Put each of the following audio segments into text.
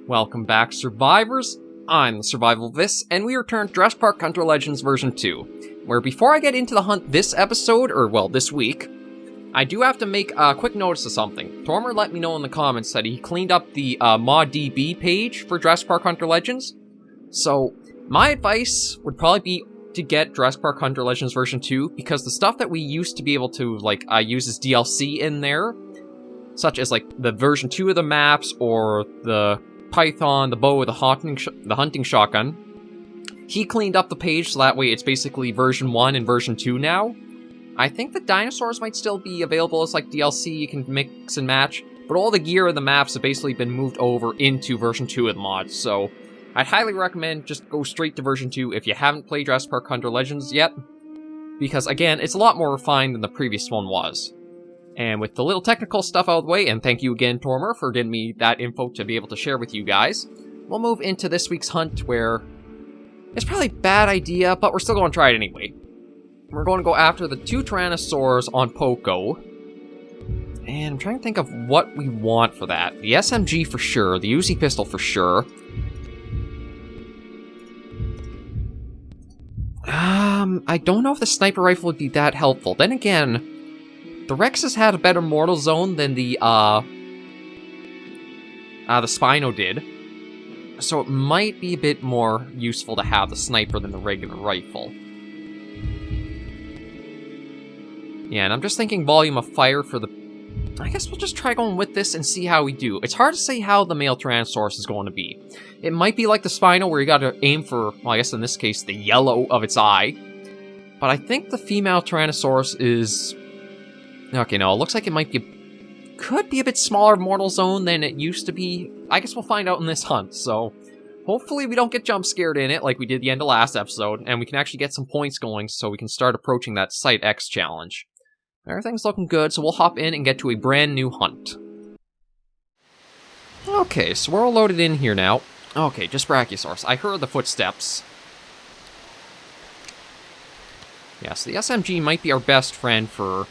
Welcome back, survivors. I'm the SurvivalVis, and we return to Jurassic Park Hunter Legends version 2, where before I get into the hunt this episode, or well, this week, I do have to make a quick notice of something. Tormer let me know in the comments that he cleaned up the ModDB page for Jurassic Park Hunter Legends. So, my advice would probably be to get Jurassic Park Hunter Legends version 2, because the stuff that we used to be able to, use as DLC in there, such as, the version 2 of the maps, or the Python, the bow, or the hunting shotgun, he cleaned up the page so that way it's basically version 1 and version 2 now. I think the dinosaurs might still be available as DLC, you can mix and match, but all the gear and the maps have basically been moved over into version 2 of the mod, so I'd highly recommend just go straight to version 2 if you haven't played Jurassic Park Hunter Legends yet, because again, it's a lot more refined than the previous one was. And with the little technical stuff out of the way, and thank you again, Tormer, for giving me that info to be able to share with you guys, we'll move into this week's hunt, where it's probably a bad idea, but we're still going to try it anyway. We're going to go after the 2 Tyrannosaurs on Poco, and I'm trying to think of what we want for that. The SMG for sure, the Uzi pistol for sure. I don't know if the sniper rifle would be that helpful. Then again, the Rexes had a better mortal zone than the Spino did, so it might be a bit more useful to have the sniper than the regular rifle. Yeah, and I'm just thinking volume of fire for the... I guess we'll just try going with this and see how we do. It's hard to say how the male Tyrannosaurus is going to be. It might be like the Spino, where you gotta aim for, well, I guess in this case, the yellow of its eye. But I think the female Tyrannosaurus is... Okay, no, it looks like it might be... Could be a bit smaller mortal zone than it used to be. I guess we'll find out in this hunt, so... Hopefully we don't get jump scared in it like we did the end of last episode, and we can actually get some points going so we can start approaching that Site X challenge. Everything's looking good, so we'll hop in and get to a brand new hunt. Okay, so we're all loaded in here now. Okay, just Brachiosaurus. I heard the footsteps. Yeah, so the SMG might be our best friend for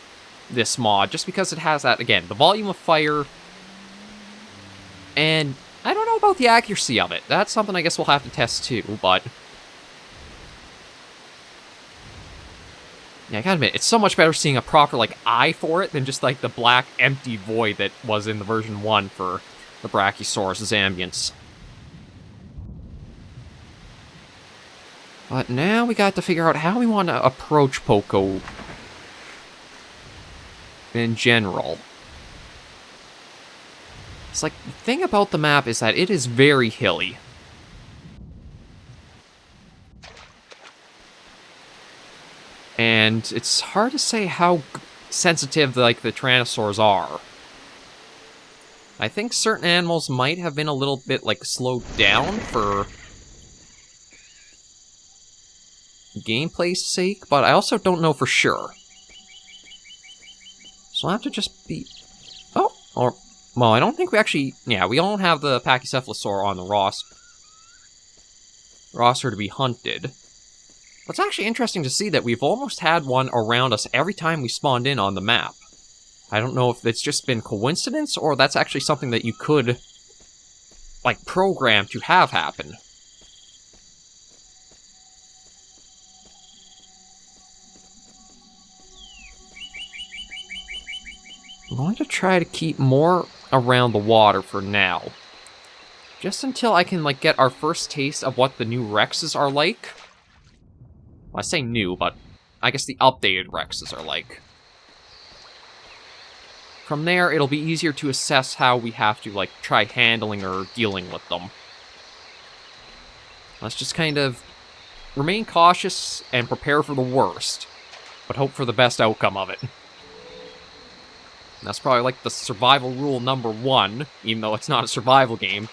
this mod, just because it has that, again, the volume of fire, and I don't know about the accuracy of it. That's something I guess we'll have to test too, but... Yeah, I gotta admit, it's so much better seeing a proper, eye for it than just, the black, empty void that was in the version 1 for the Brachiosaurus' ambience. But now we got to figure out how we want to approach Poco in general. It's the thing about the map is that it is very hilly. And it's hard to say how sensitive, the Tyrannosaurs are. I think certain animals might have been a little bit, slowed down for gameplay's sake, but I also don't know for sure. So I'll have to just be... Oh, or... Well, I don't think we actually... Yeah, we don't have the Pachycephalosaur on the roster to be hunted. It's actually interesting to see that we've almost had one around us every time we spawned in on the map. I don't know if it's just been coincidence, or that's actually something that you could, program to have happen. I'm going to try to keep more around the water for now. Just until I can, get our first taste of what the new Rexes are like. Well, I say new, but I guess the updated Rexes are like. From there, it'll be easier to assess how we have to, try handling or dealing with them. Let's just kind of remain cautious and prepare for the worst, but hope for the best outcome of it. And that's probably, the survival rule number 1, even though it's not a survival game,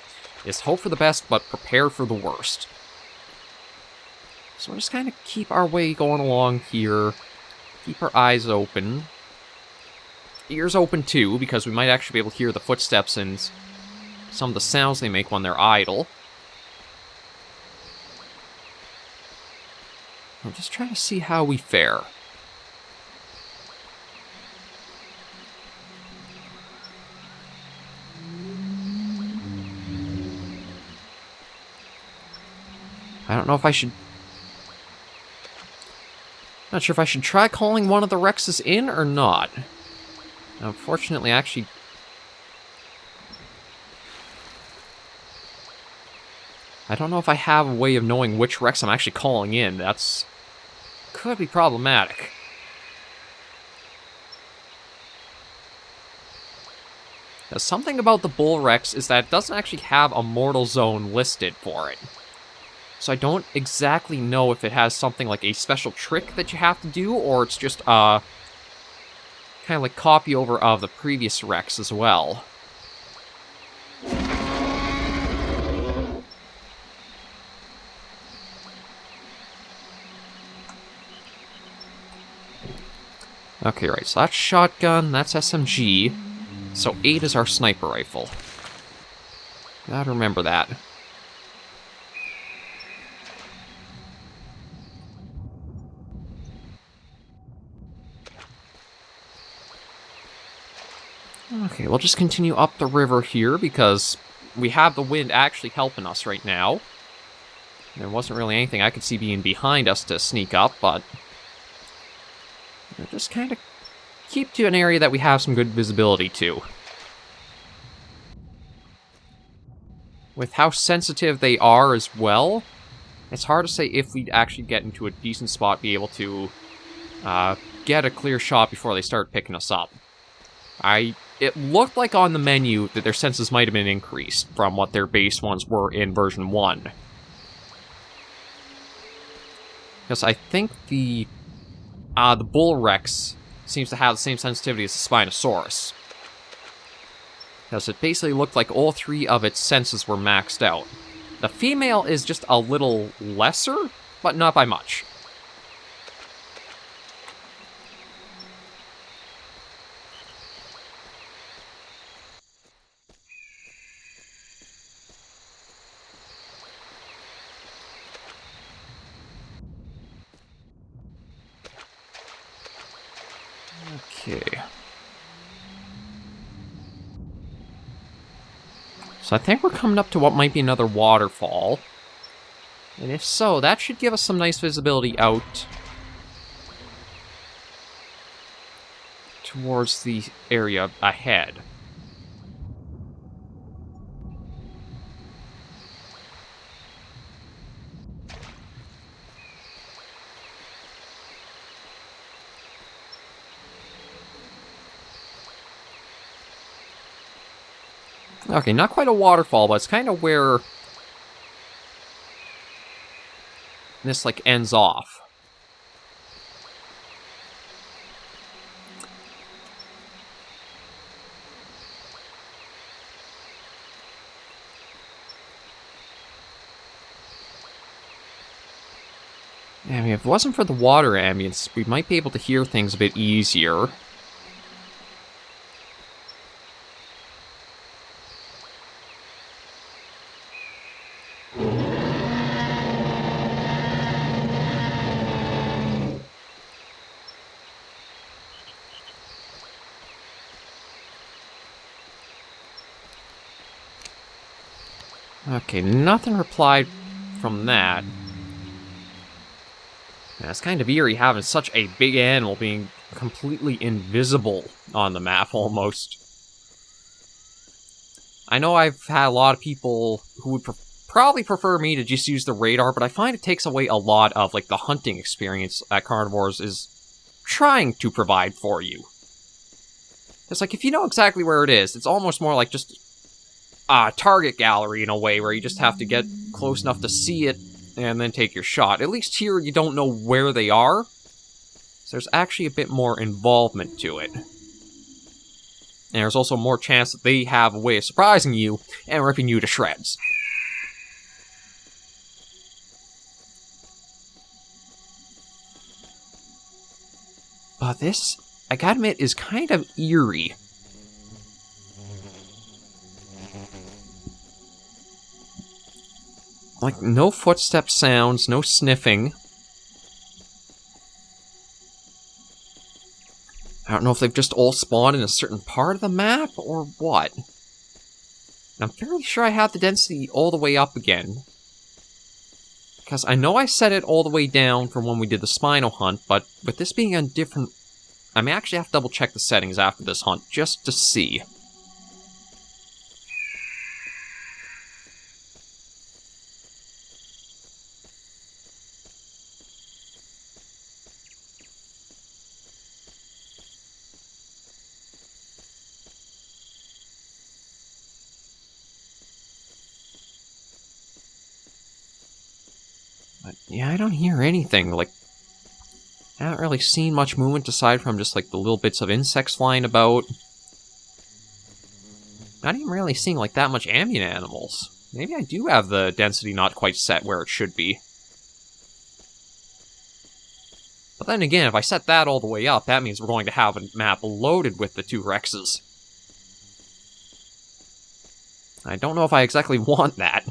is hope for the best, but prepare for the worst. So we'll just kind of keep our way going along here. Keep our eyes open. Ears open too, because we might actually be able to hear the footsteps and some of the sounds they make when they're idle. I'm just trying to see how we fare. I don't know if I should... Not sure if I should try calling one of the Rexes in or not. Unfortunately, actually... I don't know if I have a way of knowing which Rex I'm actually calling in. That's... could be problematic. Now, something about the Bull Rex is that it doesn't actually have a mortal zone listed for it. So I don't exactly know if it has something like a special trick that you have to do, or it's just a kind of like copy over of the previous Rex as well. Okay, right, so that's shotgun, that's SMG, so 8 is our sniper rifle. Gotta remember that. Okay, we'll just continue up the river here, because we have the wind actually helping us right now. There wasn't really anything I could see being behind us to sneak up, but... just kind of keep to an area that we have some good visibility to. With how sensitive they are as well, it's hard to say if we'd actually get into a decent spot, be able to get a clear shot before they start picking us up. It looked like on the menu that their senses might have been increased from what their base ones were in version 1. Because I think the Bull Rex seems to have the same sensitivity as the Spinosaurus. Because it basically looked like all 3 of its senses were maxed out. The female is just a little lesser, but not by much. Okay. So I think we're coming up to what might be another waterfall. And if so, that should give us some nice visibility out towards the area ahead. Okay, not quite a waterfall, but it's kind of where this, like, ends off. I mean, if it wasn't for the water ambience, we might be able to hear things a bit easier. Okay, nothing replied from that. Yeah, it's kind of eerie having such a big animal being completely invisible on the map, almost. I know I've had a lot of people who would probably prefer me to just use the radar, but I find it takes away a lot of, like, the hunting experience that Carnivores is trying to provide for you. It's like, if you know exactly where it is, it's almost more like just a target gallery in a way, where you just have to get close enough to see it and then take your shot. At least here, you don't know where they are, so there's actually a bit more involvement to it. And there's also more chance that they have a way of surprising you and ripping you to shreds. But this, I gotta admit, is kind of eerie. Like, no footstep sounds, no sniffing. I don't know if they've just all spawned in a certain part of the map, or what. I'm fairly sure I have the density all the way up again. Because I know I set it all the way down from when we did the Spino hunt, but with this being a different... I may actually have to double check the settings after this hunt, just to see. But yeah, I don't hear anything, like... I haven't really seen much movement aside from just, like, the little bits of insects flying about. Not even really seeing, like, that much ambient animals. Maybe I do have the density not quite set where it should be. But then again, if I set that all the way up, that means we're going to have a map loaded with the 2 Rexes. I don't know if I exactly want that.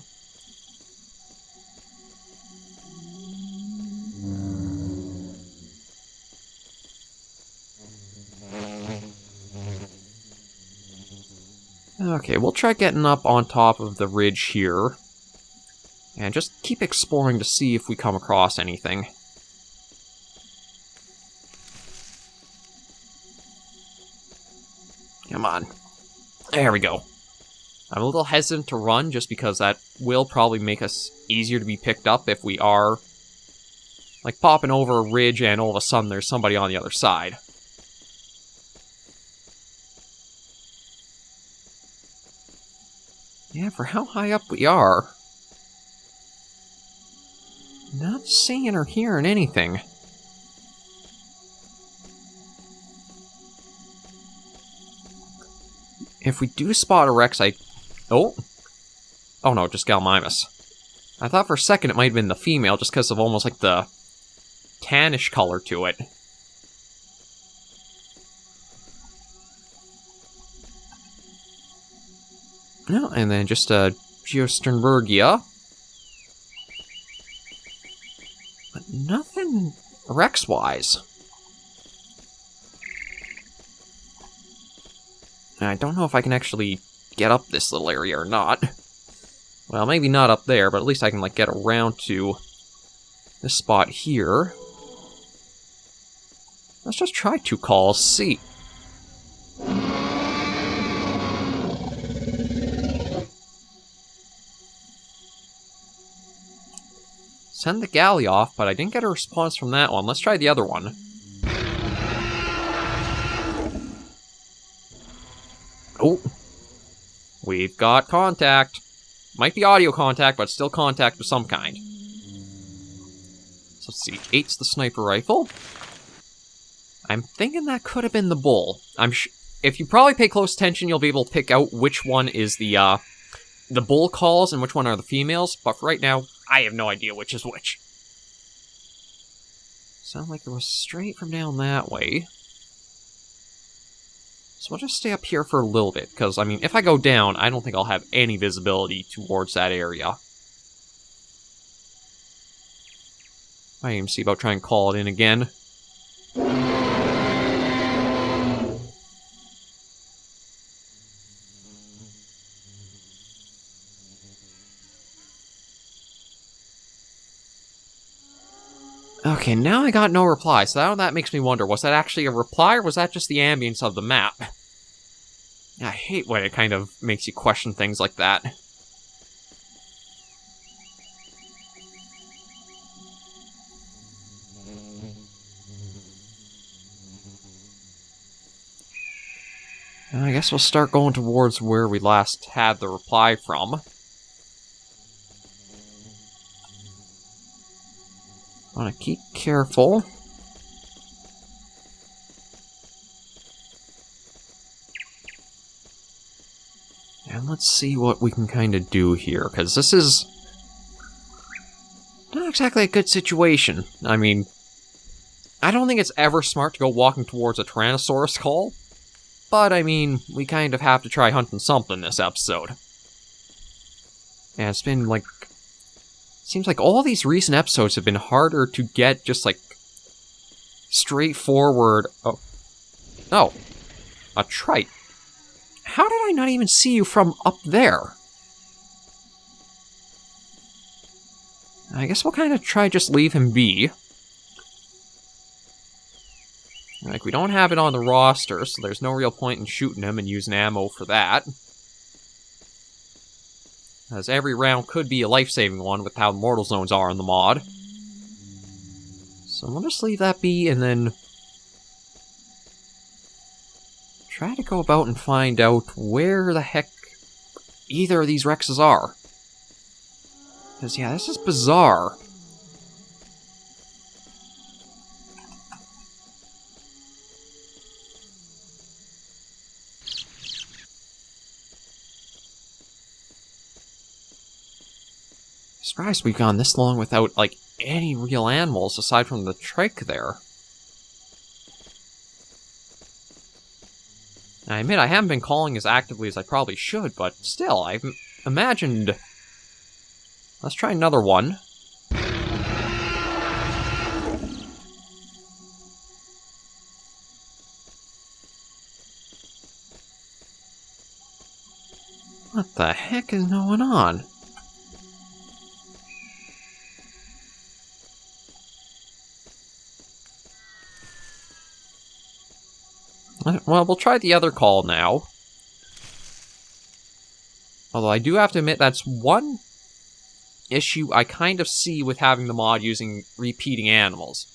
Okay, we'll try getting up on top of the ridge here. And just keep exploring to see if we come across anything. Come on. There we go. I'm a little hesitant to run just because that will probably make us easier to be picked up if we are, like, popping over a ridge and all of a sudden there's somebody on the other side. Yeah, for how high up we are. Not seeing or hearing anything. If we do spot a Rex, Oh! Oh no, just Galmimus. I thought for a second it might have been the female, just because of almost like the tannish color to it. No, and then just a Geosternbergia. But nothing Rex-wise. I don't know if I can actually get up this little area or not. Well, maybe not up there, but at least I can, like, get around to this spot here. Let's just try 2 calls, see. Send the galley off, but I didn't get a response from that one. Let's try the other one. Oh, we've got contact. Might be audio contact, but still contact of some kind. So let's see, 8's the sniper rifle. I'm thinking that could have been the bull. If you probably pay close attention, you'll be able to pick out which one is the bull calls and which one are the females, but for right now, I have no idea which is which. Sound like it was straight from down that way. So we'll just stay up here for a little bit, because, I mean, if I go down, I don't think I'll have any visibility towards that area. I even see about trying to call it in again. Okay, now I got no reply, so now that makes me wonder, was that actually a reply, or was that just the ambience of the map? I hate when it kind of makes you question things like that. I guess we'll start going towards where we last had the reply from. I want to keep careful. And let's see what we can kind of do here, because this is not exactly a good situation. I mean, I don't think it's ever smart to go walking towards a Tyrannosaurus call, but I mean, we kind of have to try hunting something this episode. And it's been like... Seems like all these recent episodes have been harder to get just, like, straightforward... Oh, a trite. How did I not even see you from up there? I guess we'll kind of try just leave him be. Like, we don't have it on the roster, so there's no real point in shooting him and using ammo for that. As every round could be a life-saving one with how mortal zones are in the mod. So we'll just leave that be and then try to go about and find out where the heck either of these Rexes are. Because, yeah, this is bizarre. Surprised we've gone this long without, like, any real animals aside from the trike there. I admit I haven't been calling as actively as I probably should, but still, I've imagined... Let's try another one. What the heck is going on? Well, we'll try the other call now. Although I do have to admit that's one issue I kind of see with having the mod using repeating animals.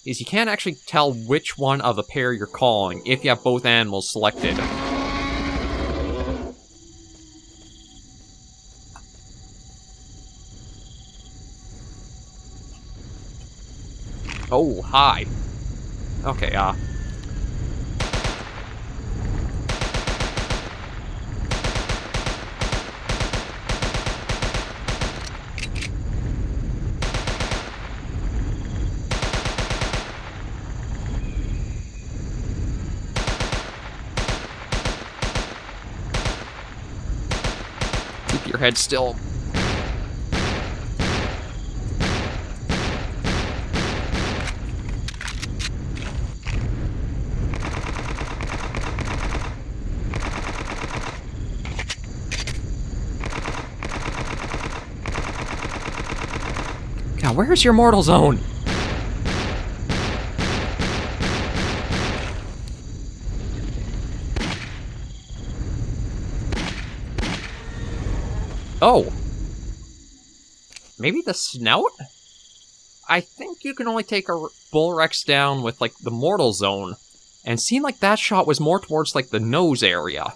Is you can't actually tell which one of the pair you're calling if you have both animals selected. Oh, hi. Okay, keep your head still. God, where's your mortal zone? Oh. Maybe the snout? I think you can only take a Bull Rex down with, like, the mortal zone. And it seemed like that shot was more towards, like, the nose area.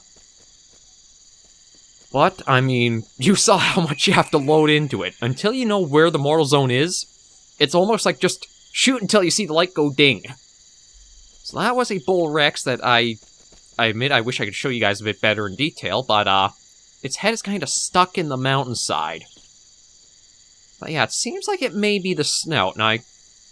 But, I mean, you saw how much you have to load into it. Until you know where the mortal zone is, it's almost like just shoot until you see the light go ding. So that was a Bull Rex that I admit I wish I could show you guys a bit better in detail, but, its head is kind of stuck in the mountainside. But yeah, it seems like it may be the snout, and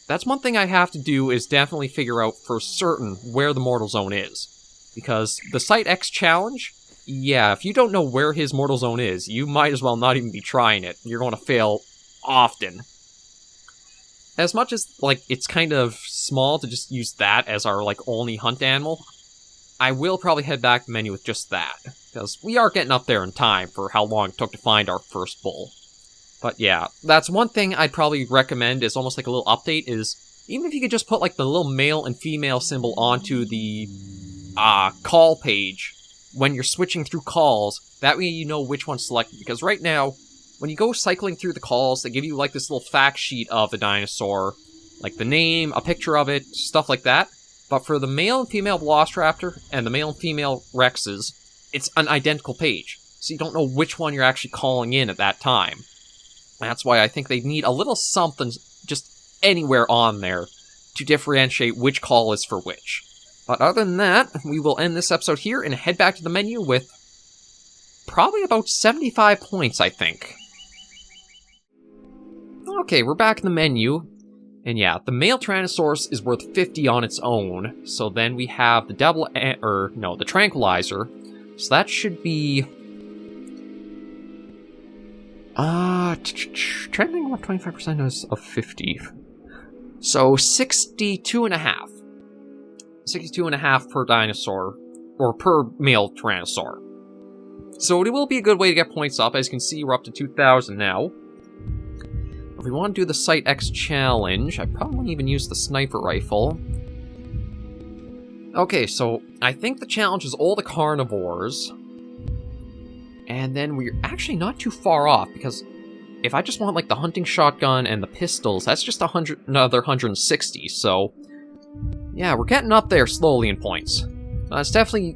that's one thing I have to do is definitely figure out for certain where the mortal zone is. Because the Site X challenge, yeah, if you don't know where his mortal zone is, you might as well not even be trying it. You're going to fail often. As much as, like, it's kind of small to just use that as our, like, only hunt animal, I will probably head back to the menu with just that, because we are getting up there in time for how long it took to find our first bull. But yeah, that's one thing I'd probably recommend as almost like a little update is, even if you could just put like the little male and female symbol onto the call page when you're switching through calls, that way you know which one's selected, because right now, when you go cycling through the calls, they give you like this little fact sheet of the dinosaur, like the name, a picture of it, stuff like that. But for the male and female Velociraptor and the male and female Rexes, it's an identical page. So you don't know which one you're actually calling in at that time. That's why I think they need a little something just anywhere on there to differentiate which call is for which. But other than that, we will end this episode here and head back to the menu with probably about 75 points, I think. Okay, we're back in the menu. And yeah, the male Tyrannosaurus is worth 50 on its own. So then we have the the Tranquilizer. So that should be... trending what 25% is of 50. So 62.5. 62.5 per dinosaur, or per male Tyrannosaur. So it will be a good way to get points up. As you can see, we're up to 2,000 now. If we want to do the Site X challenge, I probably won't even use the sniper rifle. Okay, so I think the challenge is all the carnivores. And then we're actually not too far off, because if I just want like the hunting shotgun and the pistols, that's just another 160, so yeah, we're getting up there slowly in points. That's definitely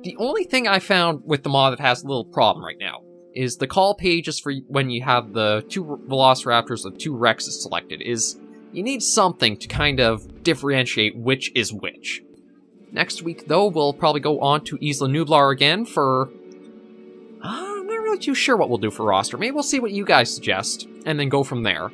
the only thing I found with the mod that has a little problem right now, is the call pages for when you have the 2 Velociraptors and 2 Rexes selected, is you need something to kind of differentiate which is which. Next week, though, we'll probably go on to Isla Nublar again for... I'm not really too sure what we'll do for roster. Maybe we'll see what you guys suggest, and then go from there.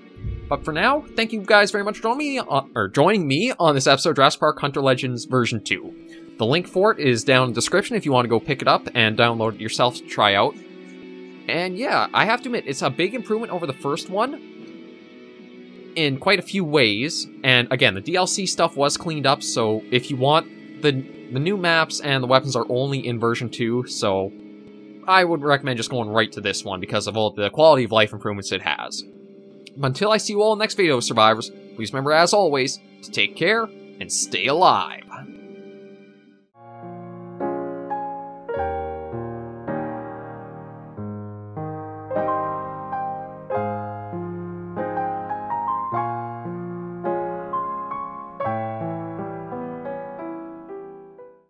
But for now, thank you guys very much for joining me on this episode of Jurassic Park Hunter Legends version 2. The link for it is down in the description if you want to go pick it up and download it yourself to try out. And yeah, I have to admit, it's a big improvement over the first one in quite a few ways. And again, the DLC stuff was cleaned up, so if you want, the new maps and the weapons are only in version 2, so I would recommend just going right to this one because of all the quality of life improvements it has. But until I see you all in the next video, survivors, please remember, as always, to take care and stay alive.